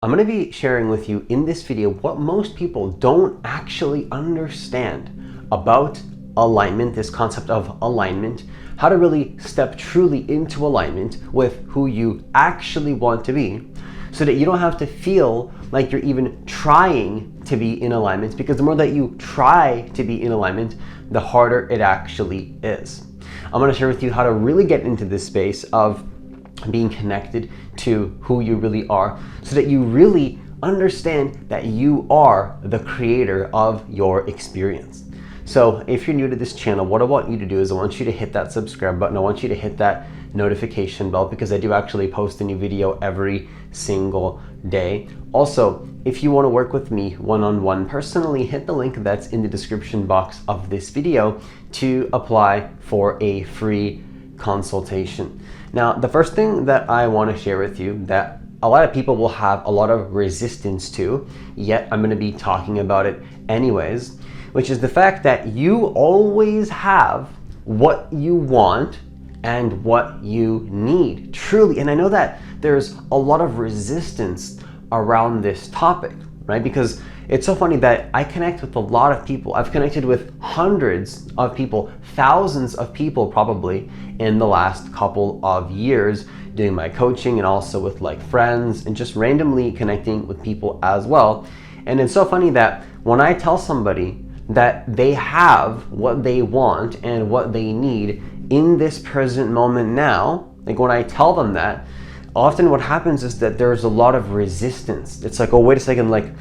I'm going to be sharing with you in this video what most people don't actually understand about alignment, this concept of alignment, how to really step truly into alignment with who you actually want to be, so that you don't have to feel like you're even trying to be in alignment, because the more that you try to be in alignment, the harder it actually is. I'm going to share with you how to really get into this space of being connected to who you really are, so that you really understand that you are the creator of your experience. So if you're new to this channel, what I want you to do is I want you to hit that subscribe button. I want you to hit that notification bell, because I do actually post a new video every single day. Also, if you want to work with me one-on-one personally, hit the link that's in the description box of this video to apply for a free consultation. Now, the first thing that I want to share with you that a lot of people will have a lot of resistance to, yet I'm going to be talking about it anyways, which is the fact that you always have what you want and what you need, truly. And I know that there's a lot of resistance around this topic, right? Because it's so funny that I connect with a lot of people. I've connected with hundreds of people, thousands of people probably in the last couple of years doing my coaching, and also with like friends and just randomly connecting with people as well. And it's so funny that when I tell somebody that they have what they want and what they need in this present moment now, like when I tell them that, often what happens is that there's a lot of resistance. It's like, oh, wait a second, like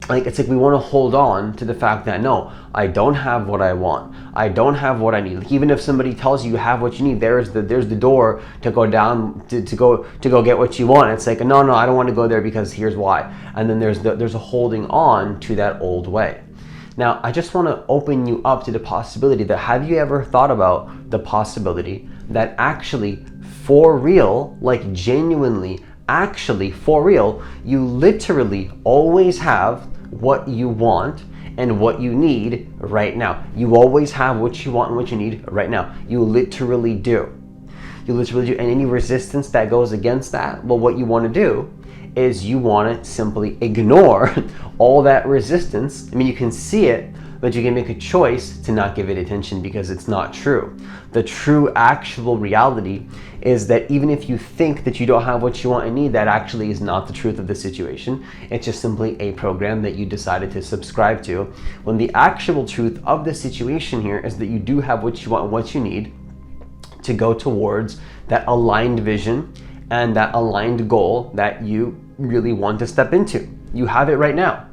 it's like we want to hold on to the fact that no, I don't have what I want. I don't have what I need. Like, even if somebody tells you you have what you need, there's the door to go down to go get what you want. It's like, no, I don't want to go there because here's why. And then there's a holding on to that old way. Now, I just want to open you up to the possibility that, have you ever thought about the possibility that actually for real, like genuinely, actually for real, you literally always have what you want and what you need right now. You always have what you want and what you need right now. You literally do. You literally do. And any resistance that goes against that, well, what you want to do is you want to simply ignore all that resistance. I mean, you can see it, but you can make a choice to not give it attention because it's not true. The true actual reality is that even if you think that you don't have what you want and need, that actually is not the truth of the situation. It's just simply a program that you decided to subscribe to, when the actual truth of the situation here is that you do have what you want and what you need to go towards that aligned vision and that aligned goal that you really want to step into. You have it right now.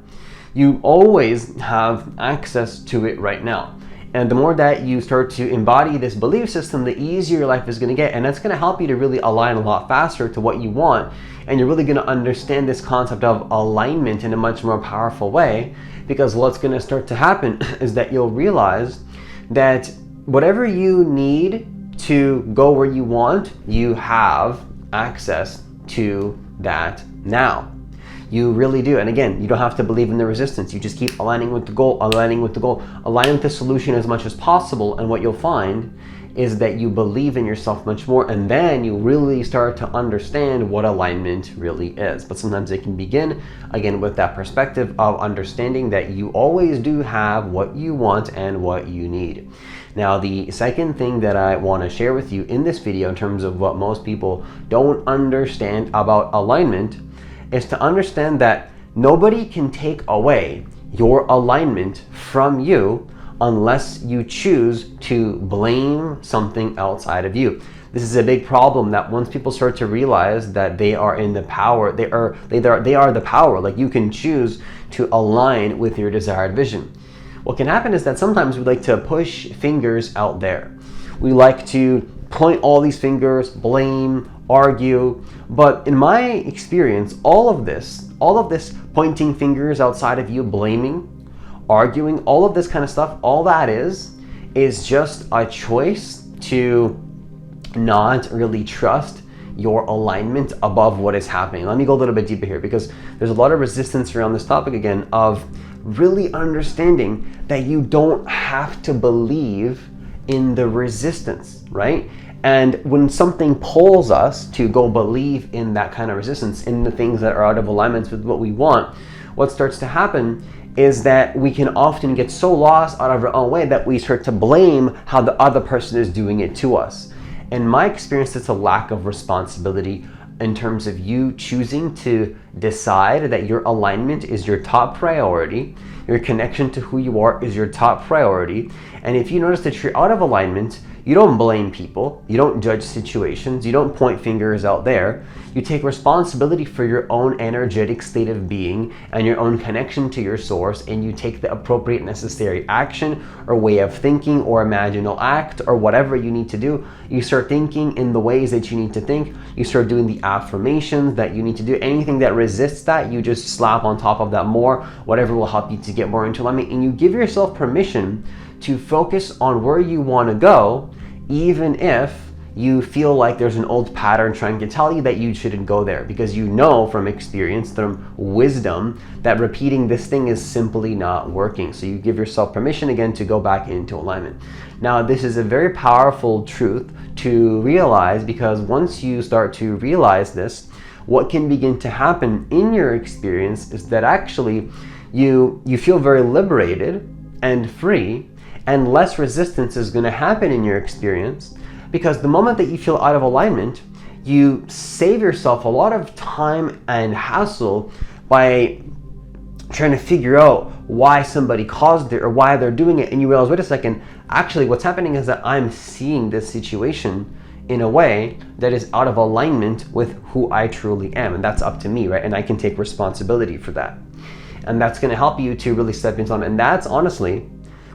You always have access to it right now. And the more that you start to embody this belief system, the easier your life is going to get. And that's going to help you to really align a lot faster to what you want. And you're really going to understand this concept of alignment in a much more powerful way, because what's going to start to happen is that you'll realize that whatever you need to go where you want, you have access to that now. You really do. And again, you don't have to believe in the resistance. You just keep aligning with the goal, aligning with the solution as much as possible. And what you'll find is that you believe in yourself much more, and then you really start to understand what alignment really is. But sometimes it can begin, again, with that perspective of understanding that you always do have what you want and what you need. Now, the second thing that I want to share with you in this video, in terms of what most people don't understand about alignment, is to understand that nobody can take away your alignment from you unless you choose to blame something outside of you. This is a big problem, that once people start to realize that they are in the power, they are the power, like you can choose to align with your desired vision. What can happen is that sometimes we like to push fingers out there. We like to point all these fingers, blame, argue. But in my experience, all of this pointing fingers outside of you, blaming, arguing, all of this kind of stuff, all that is just a choice to not really trust your alignment above what is happening. Let me go a little bit deeper here, because there's a lot of resistance around this topic, again, of really understanding that you don't have to believe in the resistance, right? And when something pulls us to go believe in that kind of resistance, in the things that are out of alignment with what we want, what starts to happen is that we can often get so lost out of our own way that we start to blame how the other person is doing it to us. In my experience, it's a lack of responsibility in terms of you choosing to decide that your alignment is your top priority, your connection to who you are is your top priority. And if you notice that you're out of alignment, you don't blame people, you don't judge situations, you don't point fingers out there. You take responsibility for your own energetic state of being and your own connection to your source, and you take the appropriate necessary action or way of thinking or imaginal act or whatever you need to do. You start thinking in the ways that you need to think. You start doing the affirmations that you need to do. Anything that resists that, you just slap on top of that more, whatever will help you to get more into alignment. And you give yourself permission to focus on where you want to go, even if you feel like there's an old pattern trying to tell you that you shouldn't go there, because you know from experience, from wisdom, that repeating this thing is simply not working. So you give yourself permission again to go back into alignment. Now, this is a very powerful truth to realize, because once you start to realize this, what can begin to happen in your experience is that actually you feel very liberated and free, and less resistance is going to happen in your experience, because the moment that you feel out of alignment, you save yourself a lot of time and hassle by trying to figure out why somebody caused it or why they're doing it. And you realize, wait a second, actually what's happening is that I'm seeing this situation in a way that is out of alignment with who I truly am. And that's up to me, right? And I can take responsibility for that. And that's going to help you to really step into alignment. And that's honestly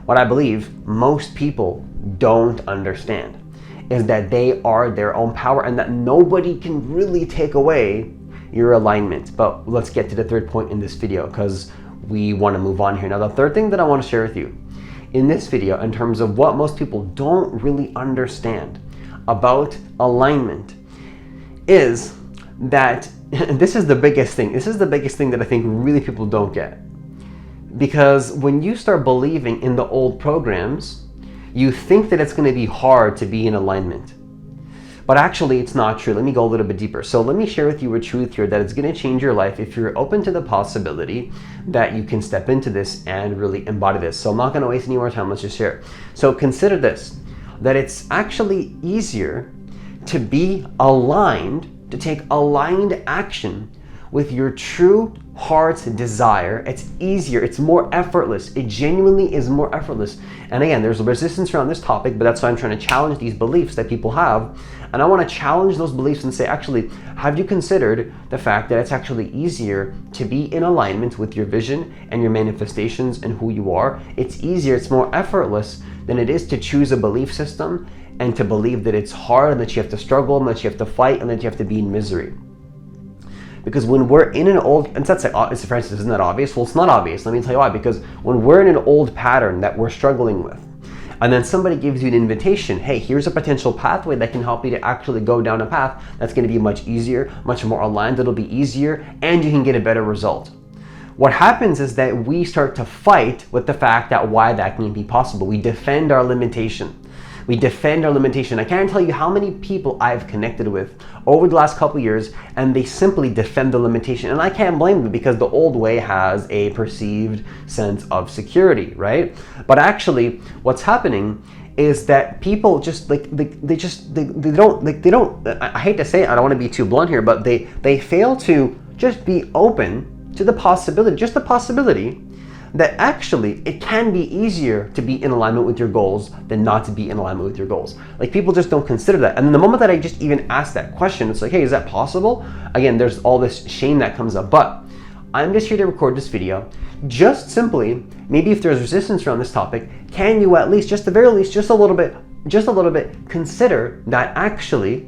what I believe most people don't understand, is that they are their own power and that nobody can really take away your alignment. But let's get to the third point in this video, because we want to move on here. Now, the third thing that I want to share with you in this video, in terms of what most people don't really understand about alignment, is that this is the biggest thing. This is the biggest thing that I think really people don't get. Because when you start believing in the old programs, you think that it's going to be hard to be in alignment. But actually, it's not true. Let me go a little bit deeper. So let me share with you a truth here that it's going to change your life if you're open to the possibility that you can step into this and really embody this. So I'm not going to waste any more time. Let's just share. So consider this, that it's actually easier to be aligned, to take aligned action with your true heart's desire. It's easier, it's more effortless. It genuinely is more effortless. And again, there's resistance around this topic, but that's why I'm trying to challenge these beliefs that people have. And I want to challenge those beliefs and say, actually, have you considered the fact that it's actually easier to be in alignment with your vision and your manifestations and who you are? It's easier, it's more effortless than it is to choose a belief system and to believe that it's hard and that you have to struggle and that you have to fight and that you have to be in misery. Because when we're in an old, and that's like, Francis, isn't that obvious? Well, it's not obvious. Let me tell you why. Because when we're in an old pattern that we're struggling with, and then somebody gives you an invitation, hey, here's a potential pathway that can help you to actually go down a path that's going to be much easier, much more aligned, it'll be easier, and you can get a better result. What happens is that we start to fight with the fact that why that can be possible. We defend our limitation. We defend our limitation. I can't tell you how many people I've connected with over the last couple years, and they simply defend the limitation. And I can't blame them, because the old way has a perceived sense of security, right? But actually, what's happening is that people just they don't, I hate to say it, I don't want to be too blunt here, but they fail to just be open to the possibility, just the possibility, that actually it can be easier to be in alignment with your goals than not to be in alignment with your goals. Like, people just don't consider that. And the moment that I just even ask that question, it's like, hey, is that possible? Again, there's all this shame that comes up. But I'm just here to record this video. Just simply, maybe if there's resistance around this topic, can you at least, just the very least, just a little bit, consider that actually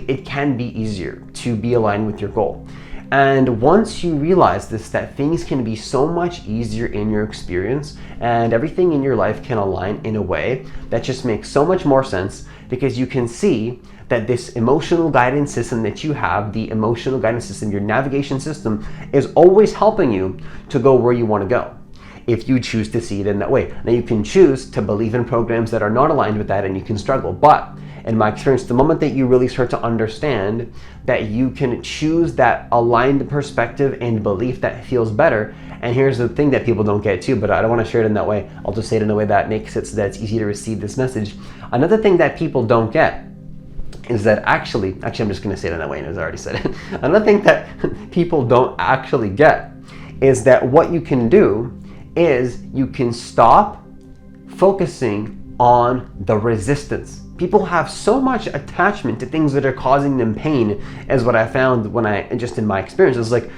it can be easier to be aligned with your goal. And once you realize this, that things can be so much easier in your experience and everything in your life can align in a way that just makes so much more sense, because you can see that this emotional guidance system that you have, the emotional guidance system, your navigation system, is always helping you to go where you want to go, if you choose to see it in that way. Now, you can choose to believe in programs that are not aligned with that, and you can struggle. But in my experience, the moment that you really start to understand that you can choose that aligned perspective and belief that feels better. And here's the thing that people don't get too, but I don't want to share it in that way. I'll just say it in a way that makes it so that it's easy to receive this message. Another thing that people don't get is that actually I'm just going to say it in that way, and as I already said it. Another thing that people don't actually get is that what you can do is you can stop focusing on the resistance. People have so much attachment to things that are causing them pain, as what I found when just in my experience. It's like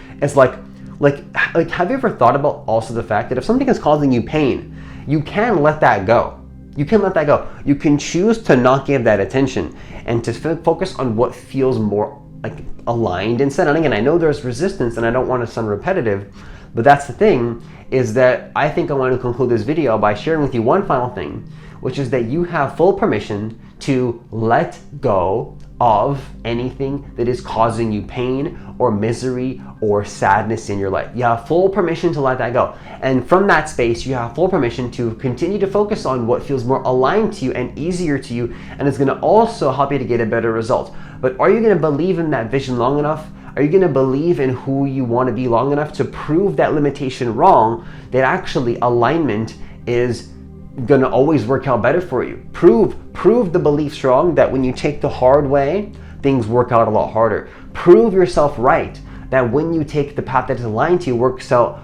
have you ever thought about also the fact that if something is causing you pain, you can let that go. You can let that go. You can choose to not give that attention and to focus on what feels more like aligned instead. And again, I know there's resistance and I don't want to sound repetitive, but that's the thing, is that I think I want to conclude this video by sharing with you one final thing, which is that you have full permission to let go of anything that is causing you pain or misery or sadness in your life. You have full permission to let that go. And from that space, you have full permission to continue to focus on what feels more aligned to you and easier to you, and it's going to also help you to get a better result. But are you going to believe in that vision long enough? Are you going to believe in who you want to be long enough to prove that limitation wrong, that actually alignment is going to always work out better for you? Prove the belief strong that when you take the hard way, things work out a lot harder. Prove yourself right that when you take the path that is aligned to you, works out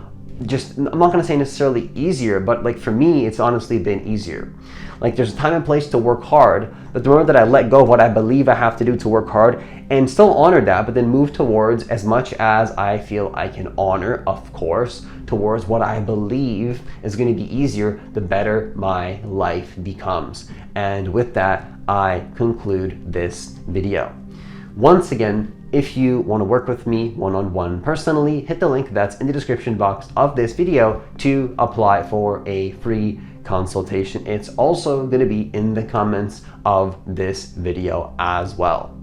just, I'm not going to say necessarily easier, but like for me, it's honestly been easier. Like there's a time and place to work hard, but the moment that I let go of what I believe I have to do to work hard and still honor that, but then move towards as much as I feel I can honor, of course, towards what I believe is going to be easier, the better my life becomes. And with that, I conclude this video. Once again, if you want to work with me one-on-one personally, hit the link that's in the description box of this video to apply for a free consultation. It's also going to be in the comments of this video as well.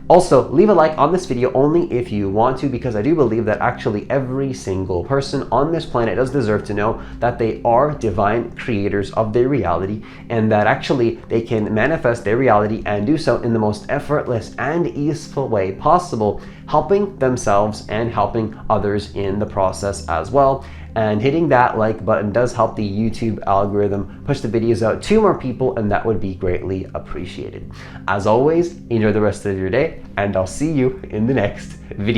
Also, leave a like on this video only if you want to, because I do believe that actually every single person on this planet does deserve to know that they are divine creators of their reality, and that actually they can manifest their reality and do so in the most effortless and easeful way possible, helping themselves and helping others in the process as well. And hitting that like button does help the YouTube algorithm push the videos out to more people, and that would be greatly appreciated. As always, enjoy the rest of your day, and I'll see you in the next video.